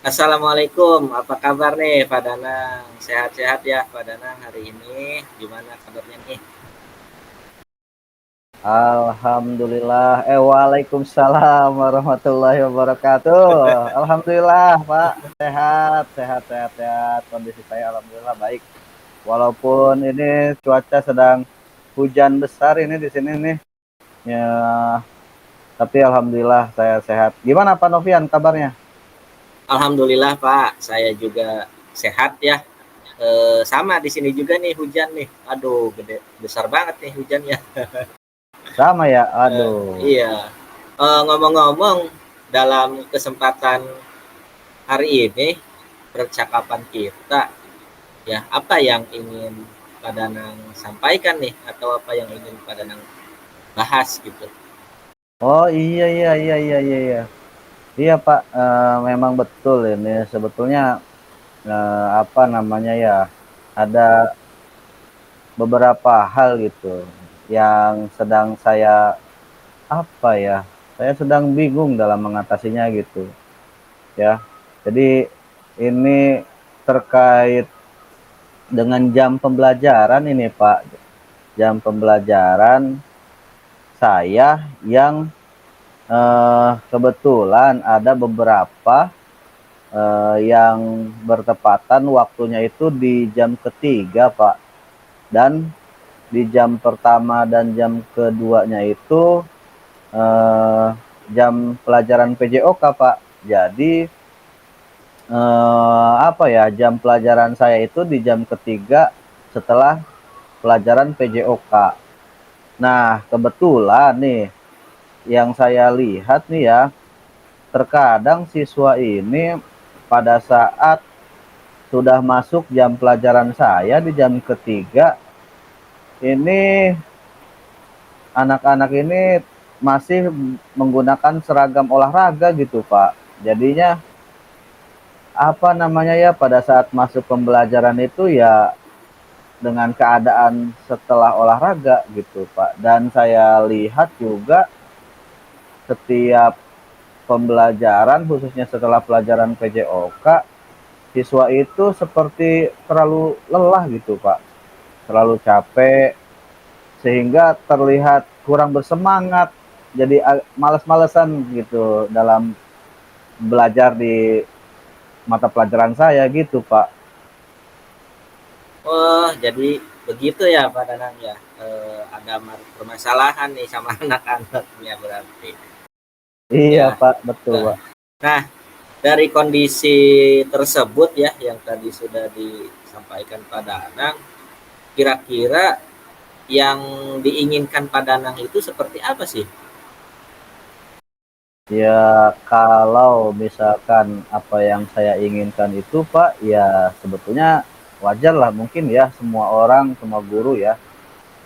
Assalamualaikum, apa kabar nih Pak Danang? Sehat-sehat ya Pak Danang hari ini? Gimana kabarnya nih? Alhamdulillah. Waalaikumsalam warahmatullahi wabarakatuh. Alhamdulillah, Pak. Sehat, sehat, sehat, sehat. Kondisi saya alhamdulillah baik. Walaupun ini cuaca sedang hujan besar ini di sini nih. Ya, tapi alhamdulillah saya sehat. Gimana Pak Novian kabarnya? Alhamdulillah Pak, saya juga sehat ya. Sama di sini juga nih hujan nih. Aduh, gede besar banget nih hujannya. Sama ya. Eh, Aduh. iya. Ngomong-ngomong, dalam kesempatan hari ini percakapan kita, ya apa yang ingin Pak Danang sampaikan nih, atau apa yang ingin Pak Danang bahas gitu? Oh iya iya iya iya iya iya. Iya Pak, memang betul ini sebetulnya apa namanya ya? Ada beberapa hal gitu yang sedang saya apa ya, saya sedang bingung dalam mengatasinya gitu ya. Jadi ini terkait dengan jam pembelajaran ini Pak, jam pembelajaran saya yang kebetulan ada beberapa yang bertepatan waktunya itu di jam ketiga Pak, dan di jam pertama dan jam keduanya itu eh, jam pelajaran PJOK Pak. Jadi apa ya, jam pelajaran saya itu di jam ketiga setelah pelajaran PJOK. Nah kebetulan nih yang saya lihat nih ya, terkadang siswa ini pada saat sudah masuk jam pelajaran saya di jam ketiga, ini anak-anak ini masih menggunakan seragam olahraga gitu Pak. Jadinya apa namanya ya, pada saat masuk pembelajaran itu ya dengan keadaan setelah olahraga gitu Pak. Dan saya lihat juga setiap pembelajaran khususnya setelah pelajaran PJOK, siswa itu seperti terlalu lelah gitu Pak. Terlalu capek sehingga terlihat kurang bersemangat, jadi males-malesan gitu dalam belajar di mata pelajaran saya gitu Pak. Oh, jadi begitu ya Pak Danang ya. Ada permasalahan nih sama anak-anaknya berarti. Iya Ya. Pak, betul Nah, Pak. nah, dari kondisi tersebut ya yang tadi sudah disampaikan Pak Danang, kira-kira yang diinginkan Pak Danang itu seperti apa sih? Ya kalau misalkan apa yang saya inginkan itu Pak, ya sebetulnya wajar lah mungkin ya, semua orang, semua guru ya.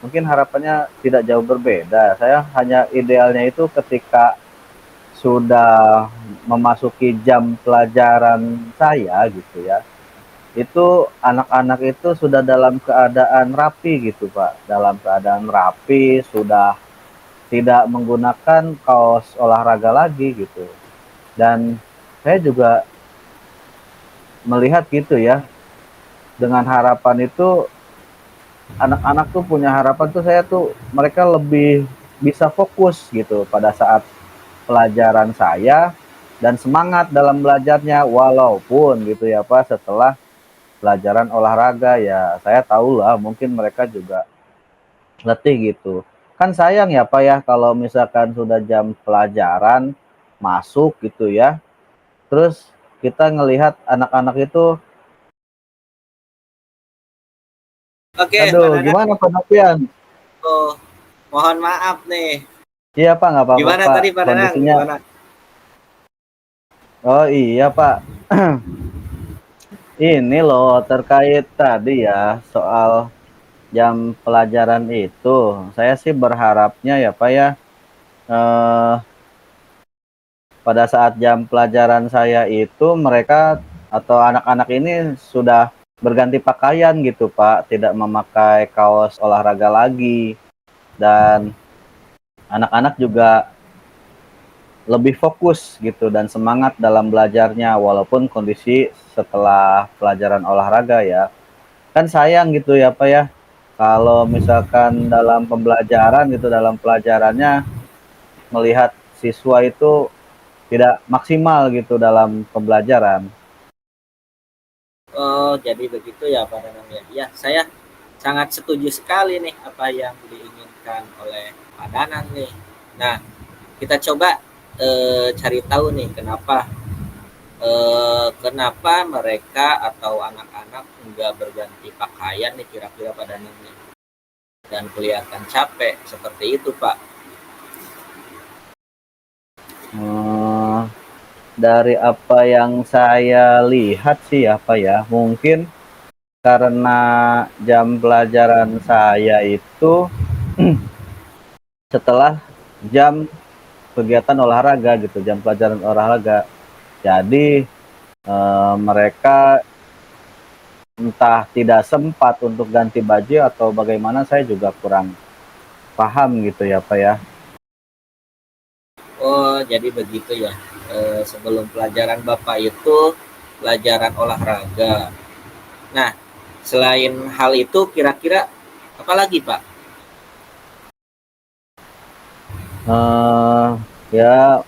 Mungkin harapannya tidak jauh berbeda. Saya hanya idealnya itu ketika sudah memasuki jam pelajaran saya gitu ya, itu anak-anak itu sudah dalam keadaan rapi gitu Pak, dalam keadaan rapi, sudah tidak menggunakan kaos olahraga lagi gitu. Dan saya juga melihat gitu ya, dengan harapan itu anak-anak tuh punya harapan tuh, saya tuh mereka lebih bisa fokus gitu pada saat pelajaran saya dan semangat dalam belajarnya, walaupun gitu ya Pak, setelah pelajaran olahraga ya saya tahu lah mungkin mereka juga letih gitu. Kan sayang ya Pak ya kalau misalkan sudah jam pelajaran masuk gitu ya, terus kita ngelihat anak-anak itu, Oke, Pak aduh Danang. gimana Pak Nopian? Oh, mohon maaf nih. Iya Pak, nggak apa-apa Gimana Pak, tadi Pak Danang? kondisinya. Gimana? Oh iya Pak, ini loh terkait tadi ya soal jam pelajaran itu, saya sih berharapnya ya Pak ya, eh, pada saat jam pelajaran saya itu mereka atau anak-anak ini sudah berganti pakaian gitu Pak, tidak memakai kaos olahraga lagi, dan anak-anak juga lebih fokus gitu dan semangat dalam belajarnya walaupun kondisi setelah pelajaran olahraga ya. Kan sayang gitu ya Pak ya, kalau misalkan dalam pembelajaran gitu, dalam pelajarannya melihat siswa itu tidak maksimal gitu dalam pembelajaran. Oh, jadi begitu ya Pak Danang ya. Ya, saya sangat setuju sekali nih apa yang diinginkan oleh Pak Danang nih. Nah, kita coba cari tahu nih kenapa mereka atau anak-anak nggak berganti pakaian nih kira-kira Pak Danang nih. Dan kelihatan capek seperti itu Pak. Eh, dari apa yang saya lihat sih apa ya, mungkin karena jam pelajaran saya itu setelah jam kegiatan olahraga gitu, jam pelajaran olahraga. Jadi mereka entah tidak sempat untuk ganti baju atau bagaimana, saya juga kurang paham gitu ya Pak ya. Oh, jadi begitu ya. Sebelum pelajaran Bapak itu pelajaran olahraga. Nah, selain hal itu kira-kira apa lagi Pak? Eh, ya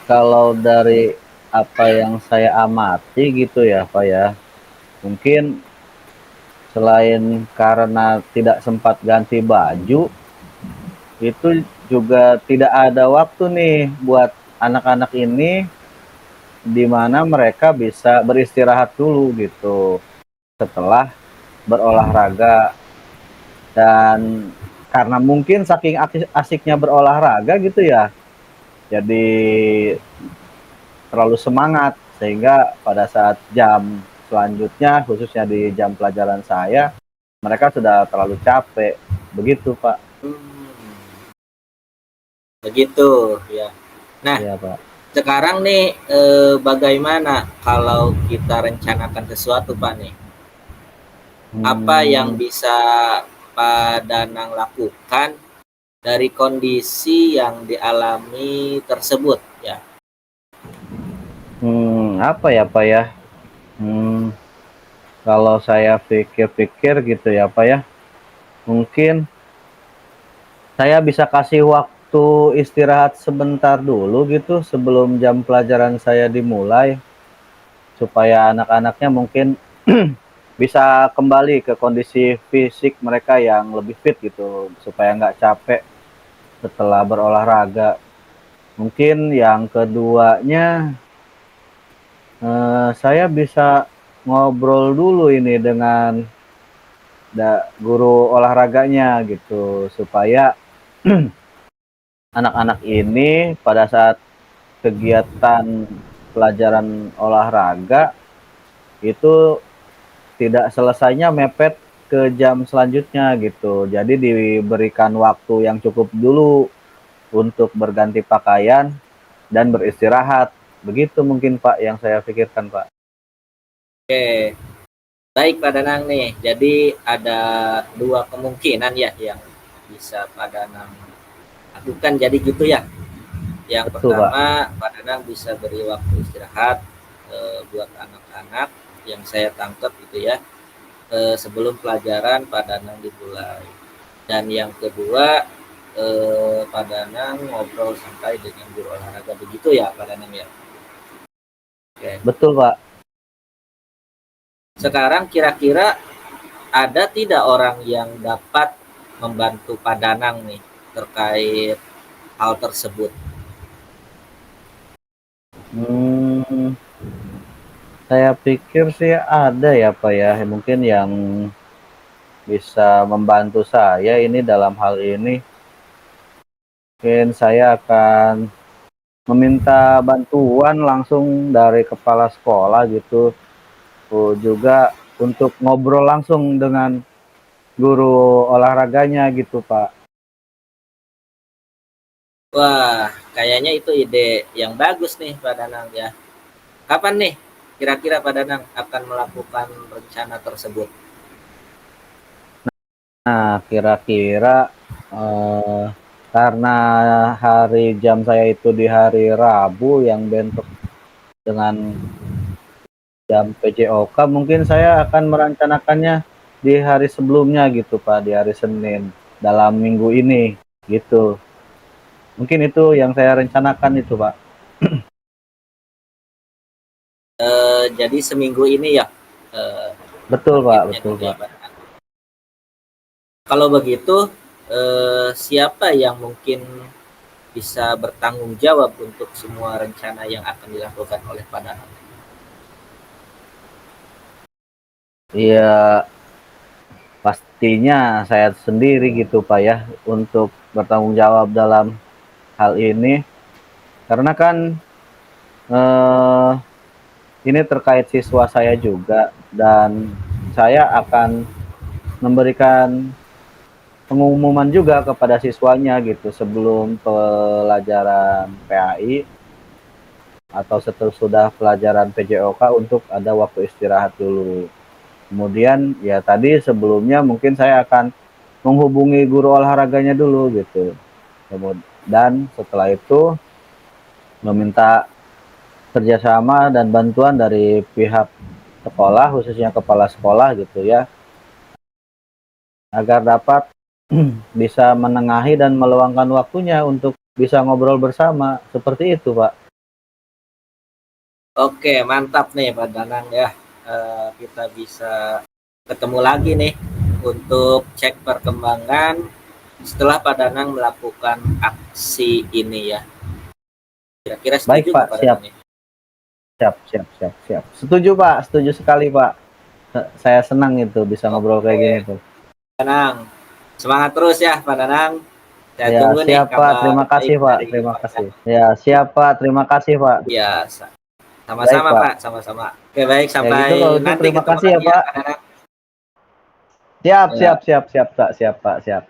kalau dari apa yang saya amati gitu ya Pak ya, mungkin selain karena tidak sempat ganti baju, itu juga tidak ada waktu nih buat anak-anak ini di mana mereka bisa beristirahat dulu gitu setelah berolahraga. Dan karena mungkin saking asiknya berolahraga gitu ya, jadi terlalu semangat sehingga pada saat jam selanjutnya, khususnya di jam pelajaran saya, mereka sudah terlalu capek. Begitu Pak. Begitu ya. Nah, Iya Pak. sekarang nih bagaimana kalau kita rencanakan sesuatu Pak nih? Apa yang Hmm, bisa Pak Danang lakukan dari kondisi yang dialami tersebut ya? apa ya Pak ya? Hmm, kalau saya pikir-pikir gitu ya Pak ya, mungkin saya bisa kasih waktu istirahat sebentar dulu gitu sebelum jam pelajaran saya dimulai, supaya anak-anaknya mungkin bisa kembali ke kondisi fisik mereka yang lebih fit gitu, supaya nggak capek setelah berolahraga. Mungkin yang keduanya, saya bisa ngobrol dulu ini dengan guru olahraganya gitu, supaya anak-anak ini pada saat kegiatan pelajaran olahraga itu tidak selesainya mepet ke jam selanjutnya gitu. Jadi diberikan waktu yang cukup dulu untuk berganti pakaian dan beristirahat. Begitu mungkin Pak yang saya pikirkan Pak. Oke, baik Pak Danang nih. Jadi ada dua kemungkinan ya yang bisa Pak Danang lakukan. Jadi gitu ya. Yang Betul Pak. pertama, Pak Danang bisa beri waktu istirahat buat anak-anak yang saya tangkap gitu ya sebelum pelajaran Pak Danang dimulai. Dan yang kedua, Pak Danang ngobrol santai dengan guru olahraga begitu ya Pak Danang ya. Oke. Betul Pak. Sekarang kira-kira ada tidak orang yang dapat membantu Pak Danang nih terkait hal tersebut? Hmm, saya pikir sih ada ya Pak ya, mungkin yang bisa membantu saya ini dalam hal ini. Mungkin saya akan meminta bantuan langsung dari kepala sekolah gitu. Juga untuk ngobrol langsung dengan guru olahraganya gitu Pak. Wah, kayaknya itu ide yang bagus nih Pak Danang ya. Kapan nih kira-kira Pak Danang akan melakukan rencana tersebut? Nah, kira-kira eh, karena hari jam saya itu di hari Rabu yang bentrok dengan jam PJOK, mungkin saya akan merencanakannya di hari sebelumnya gitu Pak, di hari Senin dalam minggu ini gitu. Mungkin itu yang saya rencanakan itu Pak. Jadi seminggu ini ya Betul Pak, targetnya betul Pak. dijabarkan. Kalau begitu siapa yang mungkin bisa bertanggung jawab untuk semua rencana yang akan dilakukan oleh Pak Danang? Iya, pastinya saya sendiri gitu Pak ya untuk bertanggung jawab dalam hal ini. Karena kan ini terkait siswa saya juga dan saya akan memberikan pengumuman juga kepada siswanya gitu sebelum pelajaran PAI atau setelah pelajaran PJOK untuk ada waktu istirahat dulu. Kemudian ya tadi sebelumnya mungkin saya akan menghubungi guru olahraganya dulu gitu. Dan setelah itu meminta kerjasama dan bantuan dari pihak sekolah, khususnya kepala sekolah gitu ya, agar dapat bisa menengahi dan meluangkan waktunya untuk bisa ngobrol bersama. Seperti itu, Pak. Oke, mantap nih Pak Danang ya. Kita bisa ketemu lagi nih untuk cek perkembangan setelah Pak Danang melakukan aksi ini ya. Kira-kira Baik, setuju nggak Pak. Pak Siap. Danang? Siap. Setuju, Pak. Setuju sekali, Pak. Saya senang itu bisa ngobrol kayak gini Oke, tuh. Danang. Semangat terus ya Pak Danang. Saya Ya, tunggu nih siap, Pak. kabar Terima baik kasih, Pak. dari Terima Pak kasih. Danang. Ya, siap, Pak. Terima kasih, Pak. Ya, Baik, sama-sama Pak. Pak, sama-sama. Oke, baik, Ya gitu kalau sampai itu nanti terima ketemu kasih ya, lagi ya Pak. Pak Danang. Siap, Ya. Pak. Siap.